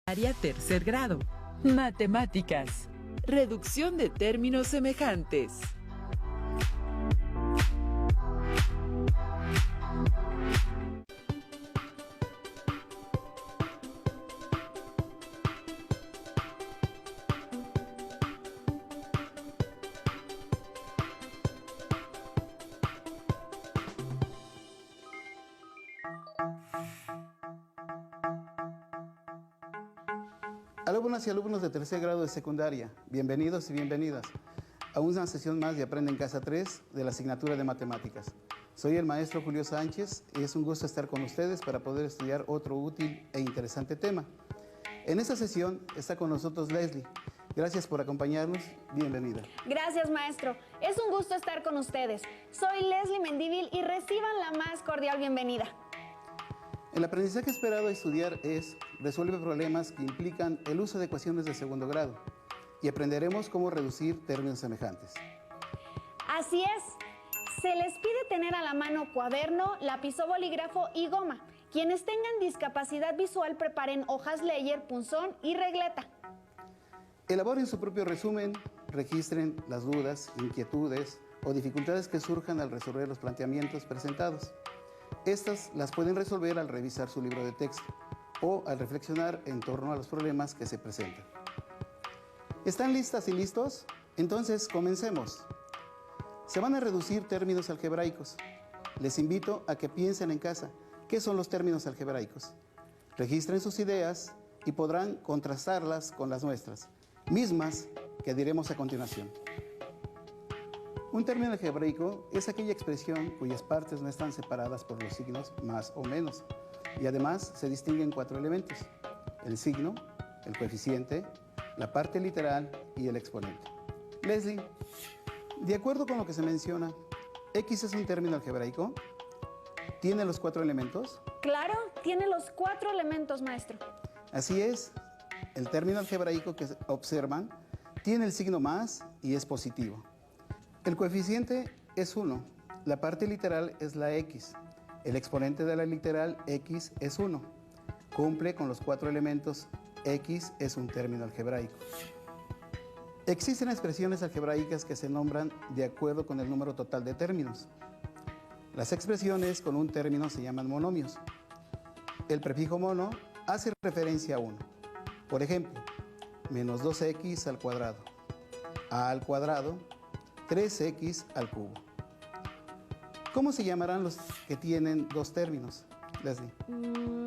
Área tercer grado. Matemáticas. Reducción de términos semejantes. Alumnas y alumnos de tercer grado de secundaria, bienvenidos y bienvenidas a una sesión más de Aprende en Casa 3 de la asignatura de Matemáticas. Soy el maestro Julio Sánchez y es un gusto estar con ustedes para poder estudiar otro útil e interesante tema. En esta sesión está con nosotros Leslie. Gracias por acompañarnos, bienvenida. Gracias, maestro. Es un gusto estar con ustedes. Soy Leslie Mendívil y reciban la más cordial bienvenida. El aprendizaje esperado a estudiar es resuelve problemas que implican el uso de ecuaciones de segundo grado y aprenderemos cómo reducir términos semejantes. Así es. Se les pide tener a la mano cuaderno, lápiz o bolígrafo y goma. Quienes tengan discapacidad visual preparen hojas Leyer, punzón y regleta. Elaboren su propio resumen, registren las dudas, inquietudes o dificultades que surjan al resolver los planteamientos presentados. Estas las pueden resolver al revisar su libro de texto o al reflexionar en torno a los problemas que se presentan. ¿Están listas y listos? Entonces, comencemos. Se van a reducir términos algebraicos. Les invito a que piensen en casa qué son los términos algebraicos. Registren sus ideas y podrán contrastarlas con las nuestras, mismas que diremos a continuación. Un término algebraico es aquella expresión cuyas partes no están separadas por los signos más o menos y además se distinguen 4 elementos: el signo, el coeficiente, la parte literal y el exponente. Leslie, de acuerdo con lo que se menciona, ¿X es un término algebraico? ¿Tiene los 4 elementos? Claro, tiene los 4 elementos, maestro. Así es, el término algebraico que observan tiene el signo más y es positivo. El coeficiente es 1, la parte literal es la X, el exponente de la literal X es 1. Cumple con los 4 elementos, X es un término algebraico. Existen expresiones algebraicas que se nombran de acuerdo con el número total de términos. Las expresiones con un término se llaman monomios. El prefijo mono hace referencia a 1. Por ejemplo, menos 2x al cuadrado, a al cuadrado, 3x al cubo. ¿Cómo se llamarán los que tienen 2 términos, Leslie?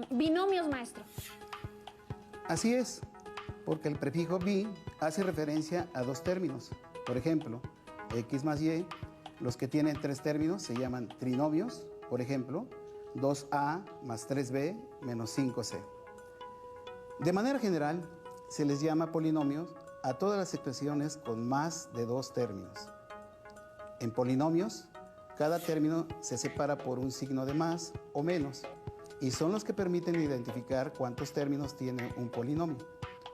Binomios, maestro. Así es, porque el prefijo bi hace referencia a 2 términos. Por ejemplo, x más y, los que tienen 3 términos se llaman trinomios. Por ejemplo, 2a más 3b menos 5c. De manera general, se les llama polinomios a todas las expresiones con más de 2 términos. En polinomios, cada término se separa por un signo de más o menos y son los que permiten identificar cuántos términos tiene un polinomio.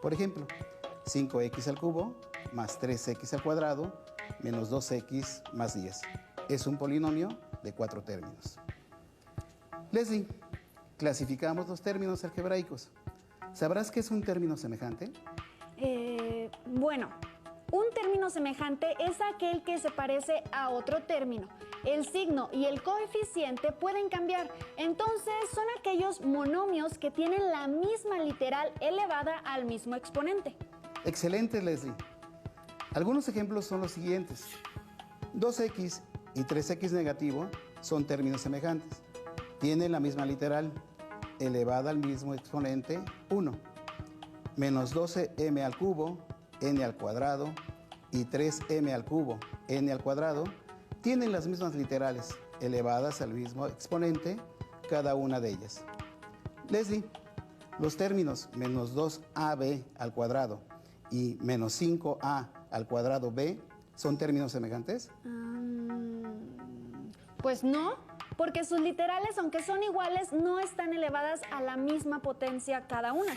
Por ejemplo, 5x al cubo más 3x al cuadrado menos 2x más 10. Es un polinomio de 4 términos. Leslie, clasificamos los términos algebraicos. ¿Sabrás qué es un término semejante? Bueno, un término semejante es aquel que se parece a otro término. El signo y el coeficiente pueden cambiar, entonces son aquellos monomios que tienen la misma literal elevada al mismo exponente. Excelente, Leslie. Algunos ejemplos son los siguientes. 2x y 3x negativo son términos semejantes. Tienen la misma literal elevada al mismo exponente 1. Menos 12m al cubo, n al cuadrado, y 3m al cubo, n al cuadrado, tienen las mismas literales, elevadas al mismo exponente, cada una de ellas. Leslie, los términos menos 2ab al cuadrado y menos 5a al cuadrado b, ¿son términos semejantes? Pues no, porque sus literales, aunque son iguales, no están elevadas a la misma potencia cada una.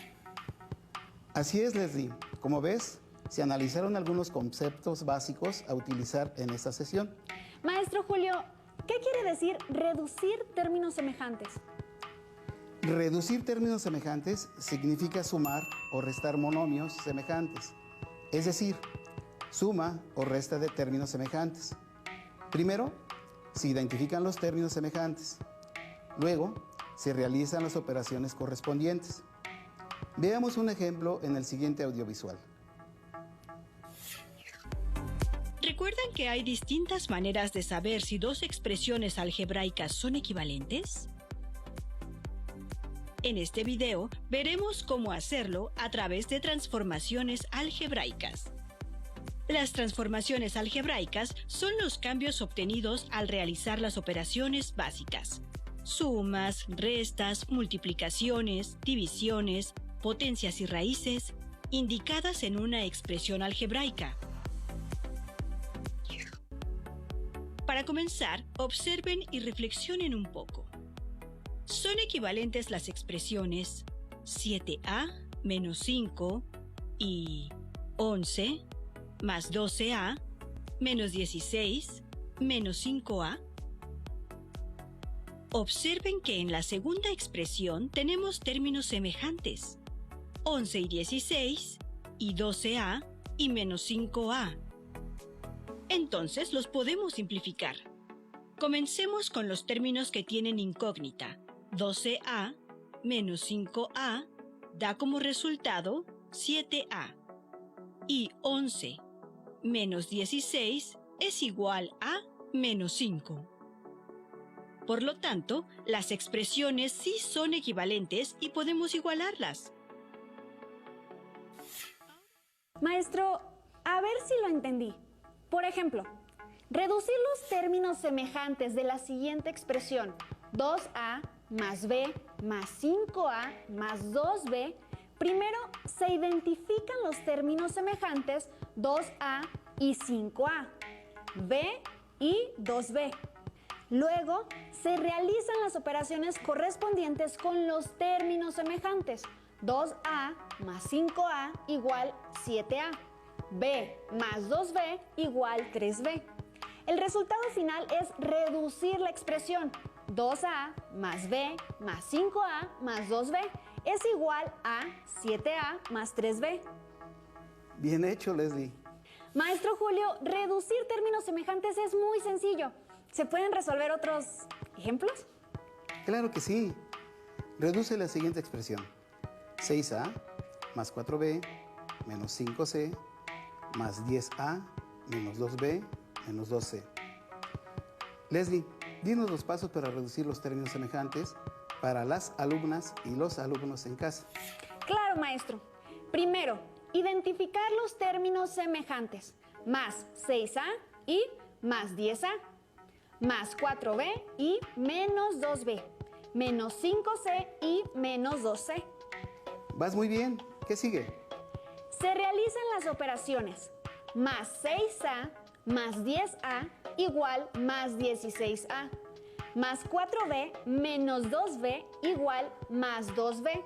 Así es, Leslie. Como ves, se analizaron algunos conceptos básicos a utilizar en esta sesión. Maestro Julio, ¿qué quiere decir reducir términos semejantes? Reducir términos semejantes significa sumar o restar monomios semejantes, es decir, suma o resta de términos semejantes. Primero, se identifican los términos semejantes. Luego, se realizan las operaciones correspondientes. Veamos un ejemplo en el siguiente audiovisual. ¿Recuerdan que hay distintas maneras de saber si dos expresiones algebraicas son equivalentes? En este video veremos cómo hacerlo a través de transformaciones algebraicas. Las transformaciones algebraicas son los cambios obtenidos al realizar las operaciones básicas: sumas, restas, multiplicaciones, divisiones, potencias y raíces, indicadas en una expresión algebraica. Para comenzar, observen y reflexionen un poco. ¿Son equivalentes las expresiones 7a menos 5 y 11 más 12a menos 16 menos 5a? Observen que en la segunda expresión tenemos términos semejantes: 11 y 16 y 12a y menos 5a. Entonces los podemos simplificar. Comencemos con los términos que tienen incógnita. 12a menos 5a da como resultado 7a. Y 11 menos 16 es igual a menos 5. Por lo tanto, las expresiones sí son equivalentes y podemos igualarlas. Maestro, a ver si lo entendí. Por ejemplo, reducir los términos semejantes de la siguiente expresión: 2a más b más 5a más 2b. Primero se identifican los términos semejantes 2a y 5a, b y 2b. Luego se realizan las operaciones correspondientes con los términos semejantes: 2a más 5a igual 7a, b más 2b igual 3b. El resultado final es reducir la expresión: 2a más b más 5a más 2b es igual a 7a más 3b. Bien hecho, Leslie. Maestro Julio, reducir términos semejantes es muy sencillo. ¿Se pueden resolver otros ejemplos? Claro que sí. Reduce la siguiente expresión: 6a más 4b menos 5c más 10a menos 2b menos 2c. Leslie, dinos los pasos para reducir los términos semejantes para las alumnas y los alumnos en casa. Claro, maestro. Primero, identificar los términos semejantes: más 6a y más 10a, más 4b y menos 2b, menos 5c y menos 2c. Vas muy bien. ¿Qué sigue? Se realizan las operaciones: más 6a más 10a igual más 16a, más 4b menos 2b igual más 2b,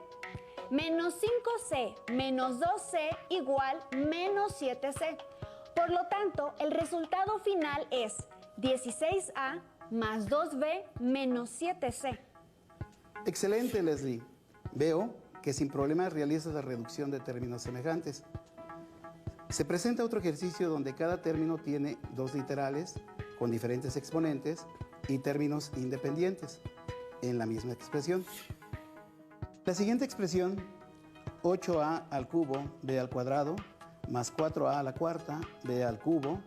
menos 5c menos 2c igual menos 7c. Por lo tanto, el resultado final es 16a más 2b menos 7c. Excelente, Leslie. Veo que sin problemas realizas la reducción de términos semejantes. Se presenta otro ejercicio donde cada término tiene dos literales con diferentes exponentes y términos independientes en la misma expresión. La siguiente expresión: 8a al cubo b al cuadrado más 4a a la cuarta b al cubo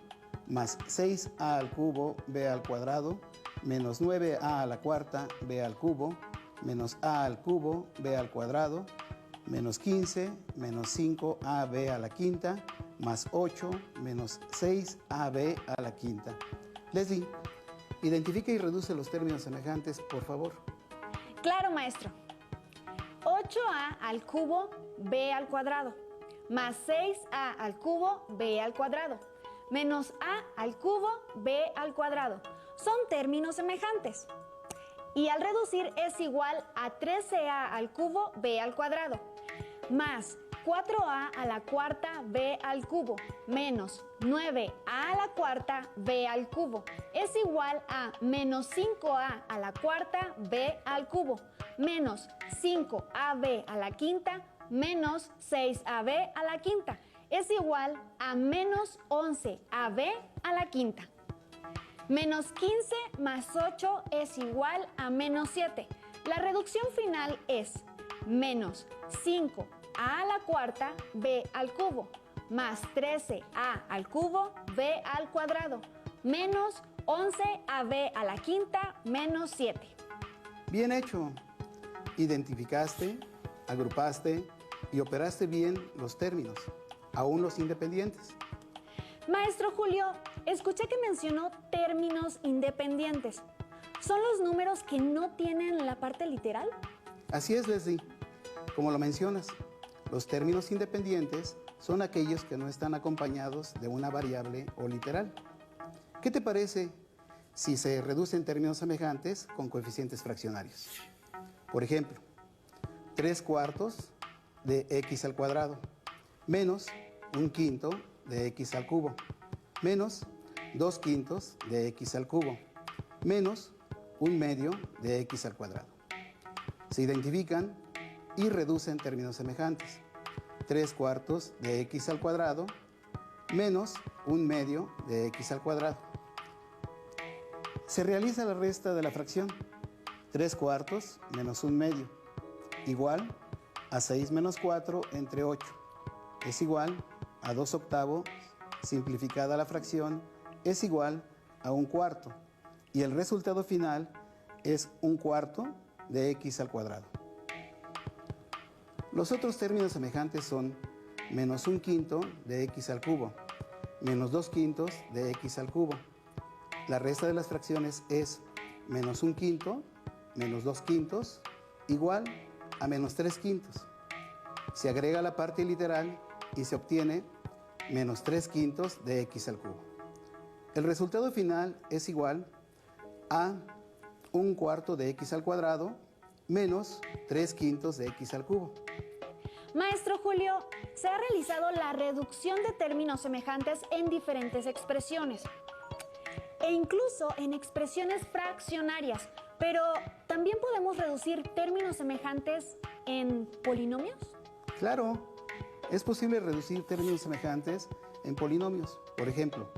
más 6a al cubo b al cuadrado menos 9a a la cuarta b al cubo menos a al cubo b al cuadrado menos 15 menos 5ab a la quinta más 8 menos 6ab a la quinta. Leslie, identifica y reduce los términos semejantes, por favor. Claro, maestro. 8a al cubo b al cuadrado más 6a al cubo b al cuadrado menos a al cubo b al cuadrado son términos semejantes. Y al reducir es igual a 13a al cubo b al cuadrado más 4a a la cuarta b al cubo menos 9a a la cuarta b al cubo es igual a menos 5a a la cuarta b al cubo menos 5ab a la quinta menos 6ab a la quinta es igual a menos 11ab a la quinta. Menos 15 más 8 es igual a menos 7. La reducción final es menos 5a a la cuarta b al cubo más 13a al cubo b al cuadrado menos 11ab a la quinta menos 7. Bien hecho. Identificaste, agrupaste y operaste bien los términos, aún los independientes. Maestro Julio, escuché que mencionó términos independientes. ¿Son los números que no tienen la parte literal? Así es, Leslie. Como lo mencionas, los términos independientes son aquellos que no están acompañados de una variable o literal. ¿Qué te parece si se reducen términos semejantes con coeficientes fraccionarios? Por ejemplo, 3/4 de x al cuadrado menos 1/5 de x al cubo menos 2/5 de x al cubo menos 1/2 de x al cuadrado. Se identifican y reducen términos semejantes. 3/4 de x al cuadrado menos 1/2 de x al cuadrado. Se realiza la resta de la fracción. 3/4 menos 1/2 igual a 6 menos 4 entre 8. Es igual a 2/8 simplificada la fracción es igual a 1/4. Y el resultado final es 1/4 de x al cuadrado. Los otros términos semejantes son menos 1/5 de x al cubo, menos 2/5 de x al cubo. La resta de las fracciones es menos 1/5 menos 2/5 igual a menos 3/5. Se agrega la parte literal y se obtiene menos 3/5 de x al cubo. El resultado final es igual a 1/4 de x al cuadrado menos 3/5 de x al cubo. Maestro Julio, se ha realizado la reducción de términos semejantes en diferentes expresiones e incluso en expresiones fraccionarias, pero ¿también podemos reducir términos semejantes en polinomios? Claro, es posible reducir términos semejantes en polinomios. Por ejemplo,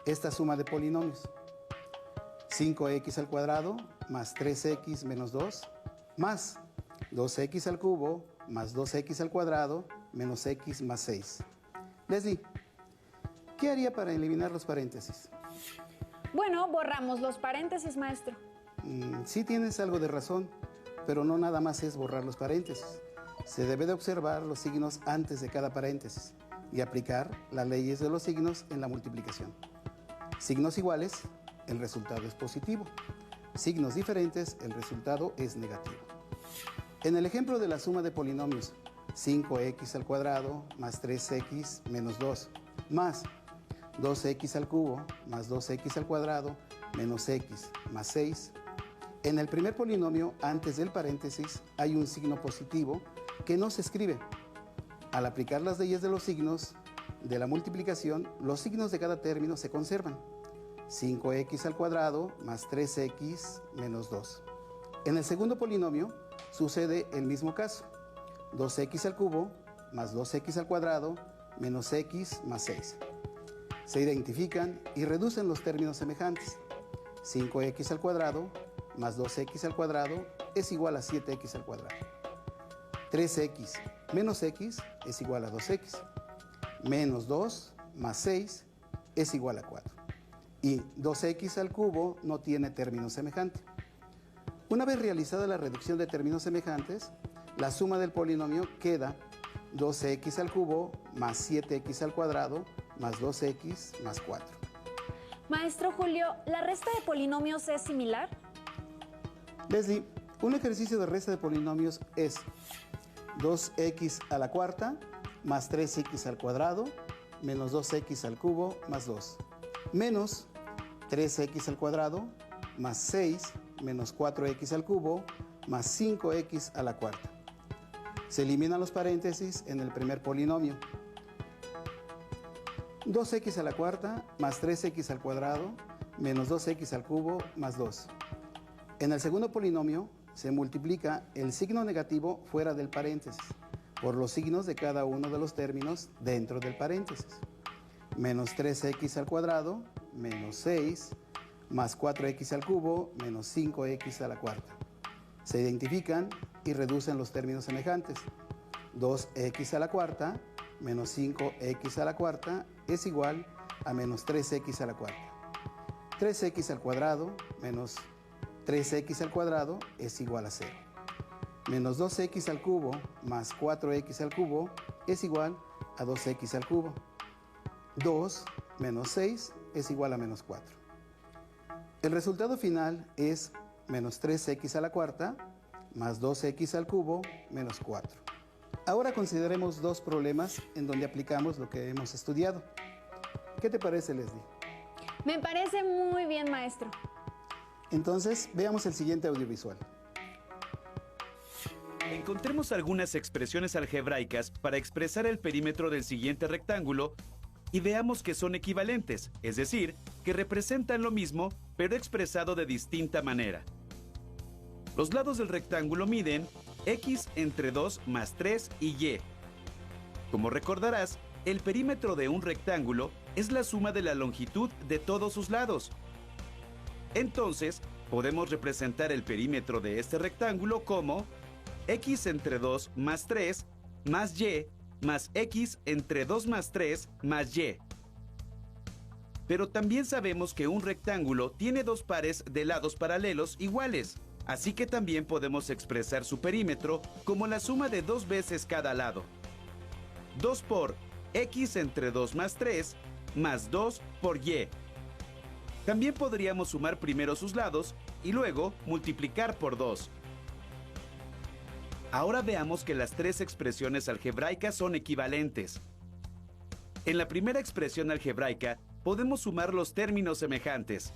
esta suma de polinomios: 5x al cuadrado más 3x menos 2 más 2x al cubo más 2x al cuadrado menos x más 6. Leslie, ¿qué haría para eliminar los paréntesis? Bueno, borramos los paréntesis, maestro. Sí tienes algo de razón, pero no nada más es borrar los paréntesis. Se debe de observar los signos antes de cada paréntesis y aplicar las leyes de los signos en la multiplicación. Signos iguales, el resultado es positivo. Signos diferentes, el resultado es negativo. En el ejemplo de la suma de polinomios 5x al cuadrado más 3x menos 2 más 2x al cubo más 2x al cuadrado menos x más 6, en el primer polinomio antes del paréntesis hay un signo positivo que no se escribe. Al aplicar las leyes de los signos de la multiplicación, los signos de cada término se conservan. 5x al cuadrado más 3x menos 2. En el segundo polinomio sucede el mismo caso. 2x al cubo más 2x al cuadrado menos x más 6. Se identifican y reducen los términos semejantes. 5x al cuadrado más 2x al cuadrado es igual a 7x al cuadrado. 3x menos x es igual a 2x. Menos 2 más 6 es igual a 4. Y 2x al cubo no tiene término semejante. Una vez realizada la reducción de términos semejantes, la suma del polinomio queda 2x al cubo más 7x al cuadrado más 2x más 4. Maestro Julio, ¿la resta de polinomios es similar? Leslie, un ejercicio de resta de polinomios es 2x a la cuarta más 3x al cuadrado menos 2x al cubo más 2 menos 3x al cuadrado más 6 menos 4x al cubo más 5x a la cuarta. Se eliminan los paréntesis en el primer polinomio. 2x a la cuarta más 3x al cuadrado menos 2x al cubo más 2. En el segundo polinomio se multiplica el signo negativo fuera del paréntesis por los signos de cada uno de los términos dentro del paréntesis. Menos 3x al cuadrado, menos 6, más 4x al cubo, menos 5x a la cuarta. Se identifican y reducen los términos semejantes. 2x a la cuarta menos 5x a la cuarta es igual a menos 3x a la cuarta. 3x al cuadrado menos 3x al cuadrado es igual a 0. Menos 2x al cubo más 4x al cubo es igual a 2x al cubo. 2 menos 6 es igual a menos 4. El resultado final es menos 3x a la cuarta más 2x al cubo menos 4. Ahora consideremos dos problemas en donde aplicamos lo que hemos estudiado. ¿Qué te parece, Leslie? Me parece muy bien, maestro. Entonces, veamos el siguiente audiovisual. Encontremos algunas expresiones algebraicas para expresar el perímetro del siguiente rectángulo y veamos que son equivalentes, es decir, que representan lo mismo, pero expresado de distinta manera. Los lados del rectángulo miden x entre 2 más 3 y y. Como recordarás, el perímetro de un rectángulo es la suma de la longitud de todos sus lados. Entonces, podemos representar el perímetro de este rectángulo como x entre 2 más 3 más y más x entre 2 más 3 más y. Pero también sabemos que un rectángulo tiene dos pares de lados paralelos iguales, así que también podemos expresar su perímetro como la suma de dos veces cada lado. 2 por x entre 2 más 3 más 2 por y. También podríamos sumar primero sus lados y luego multiplicar por 2. Ahora veamos que las tres expresiones algebraicas son equivalentes. En la primera expresión algebraica podemos sumar los términos semejantes.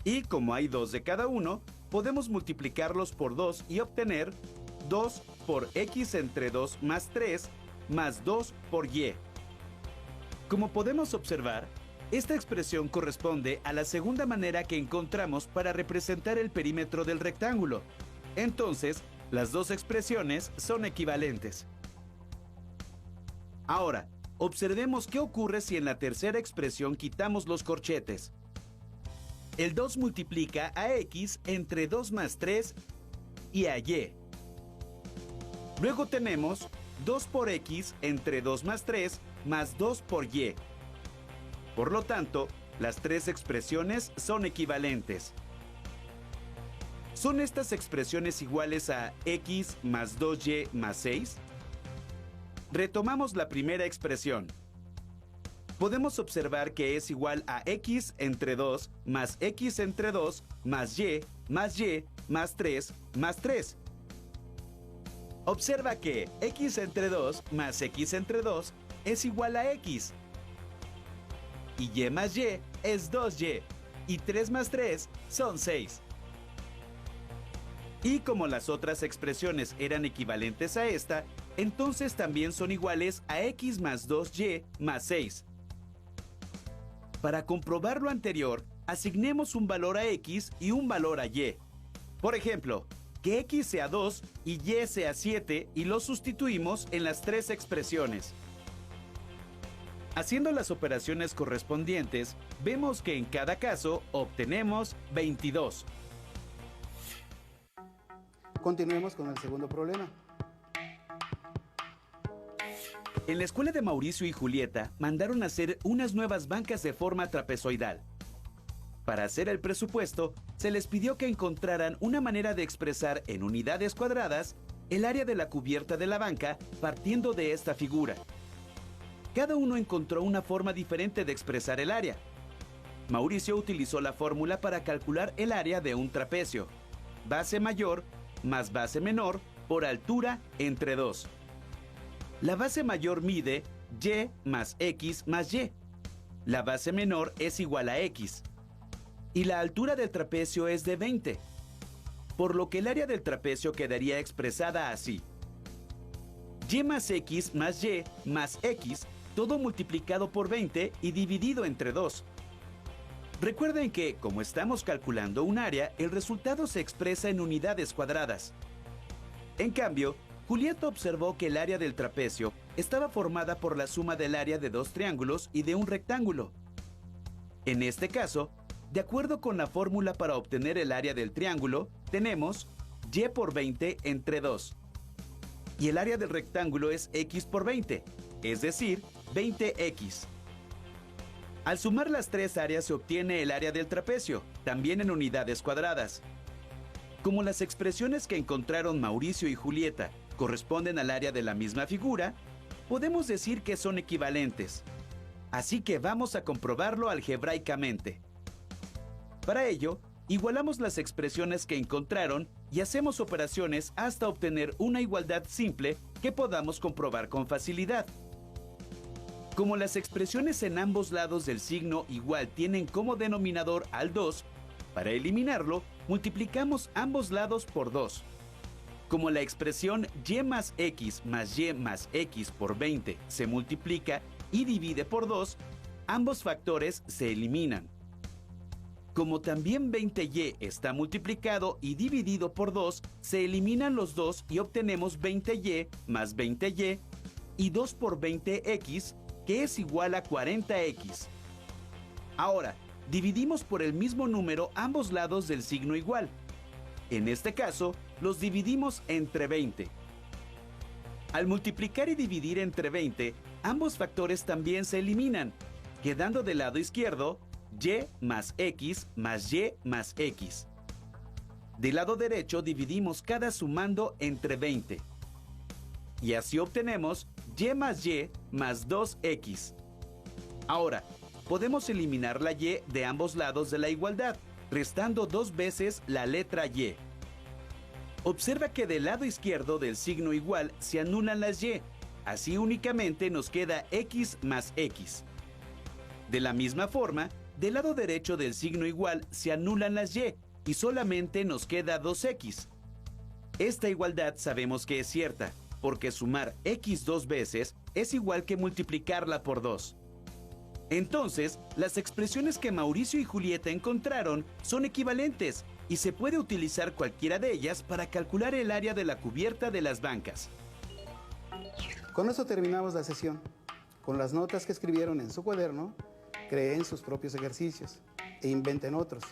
Y como hay dos de cada uno, podemos multiplicarlos por 2 y obtener 2 por x entre 2 más 3 más 2 por y. Como podemos observar, esta expresión corresponde a la segunda manera que encontramos para representar el perímetro del rectángulo. Entonces, las dos expresiones son equivalentes. Ahora, observemos qué ocurre si en la tercera expresión quitamos los corchetes. El 2 multiplica a x entre 2 más 3 y a y. Luego tenemos 2 por x entre 2 más 3 más 2 por y. Por lo tanto, las tres expresiones son equivalentes. ¿Son estas expresiones iguales a x más 2y más 6? Retomamos la primera expresión. Podemos observar que es igual a x entre 2 más x entre 2 más y más 3 más 3. Observa que x entre 2 más x entre 2 es igual a x. Y y más y es 2y. Y 3 más 3 son 6. Y como las otras expresiones eran equivalentes a esta, entonces también son iguales a x más 2y más 6. Para comprobar lo anterior, asignemos un valor a x y un valor a y. Por ejemplo, que x sea 2 y y sea 7 y lo sustituimos en las tres expresiones. Haciendo las operaciones correspondientes, vemos que en cada caso obtenemos 22. Continuemos con el segundo problema. En la escuela de Mauricio y Julieta mandaron a hacer unas nuevas bancas de forma trapezoidal. Para hacer el presupuesto, se les pidió que encontraran una manera de expresar en unidades cuadradas el área de la cubierta de la banca partiendo de esta figura. Cada uno encontró una forma diferente de expresar el área. Mauricio utilizó la fórmula para calcular el área de un trapecio. Base mayor más base menor por altura entre 2. La base mayor mide y más x más y. La base menor es igual a x. Y la altura del trapecio es de 20. Por lo que el área del trapecio quedaría expresada así. Y más x más y más x, todo multiplicado por 20 y dividido entre 2. Recuerden que, como estamos calculando un área, el resultado se expresa en unidades cuadradas. En cambio, Julieta observó que el área del trapecio estaba formada por la suma del área de dos triángulos y de un rectángulo. En este caso, de acuerdo con la fórmula para obtener el área del triángulo, tenemos y por 20 entre 2. Y el área del rectángulo es x por 20, es decir, 20x. Al sumar las tres áreas se obtiene el área del trapecio, también en unidades cuadradas. Como las expresiones que encontraron Mauricio y Julieta corresponden al área de la misma figura, podemos decir que son equivalentes. Así que vamos a comprobarlo algebraicamente. Para ello, igualamos las expresiones que encontraron y hacemos operaciones hasta obtener una igualdad simple que podamos comprobar con facilidad. Como las expresiones en ambos lados del signo igual tienen como denominador al 2, para eliminarlo, multiplicamos ambos lados por 2. Como la expresión y más x por 20 se multiplica y divide por 2, ambos factores se eliminan. Como también 20y está multiplicado y dividido por 2, se eliminan los dos y obtenemos 20y más 20y y 2 por 20x, que es igual a 40x. Ahora, dividimos por el mismo número ambos lados del signo igual. En este caso, los dividimos entre 20. Al multiplicar y dividir entre 20, ambos factores también se eliminan, quedando del lado izquierdo y más x más y más x. Del lado derecho dividimos cada sumando entre 20. Y así obtenemos y más 2x. Ahora, podemos eliminar la y de ambos lados de la igualdad, restando dos veces la letra y. Observa que del lado izquierdo del signo igual se anulan las y, así únicamente nos queda x más x. De la misma forma, del lado derecho del signo igual se anulan las y solamente nos queda 2x. Esta igualdad sabemos que es cierta, porque sumar x dos veces es igual que multiplicarla por 2. Entonces, las expresiones que Mauricio y Julieta encontraron son equivalentes y se puede utilizar cualquiera de ellas para calcular el área de la cubierta de las bancas. Con esto terminamos la sesión. Con las notas que escribieron en su cuaderno, creen sus propios ejercicios e inventen otros.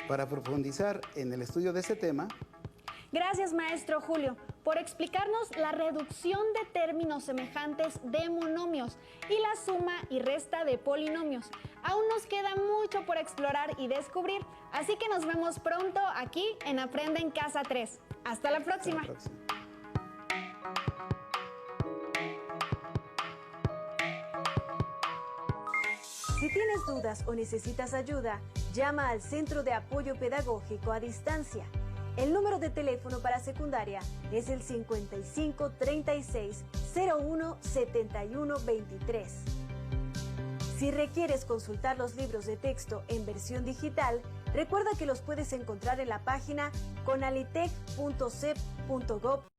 Para profundizar en el estudio de este tema, Gracias, maestro Julio, por explicarnos la reducción de términos semejantes de monomios y la suma y resta de polinomios. Aún nos queda mucho por explorar y descubrir, así que nos vemos pronto aquí en Aprende en Casa 3. Hasta la próxima. hasta la próxima. Si tienes dudas o necesitas ayuda, llama al Centro de Apoyo Pedagógico a Distancia. El número de teléfono para secundaria es el 55 36 01 71 23. Si requieres consultar los libros de texto en versión digital, recuerda que los puedes encontrar en la página conalitec.cep.gov.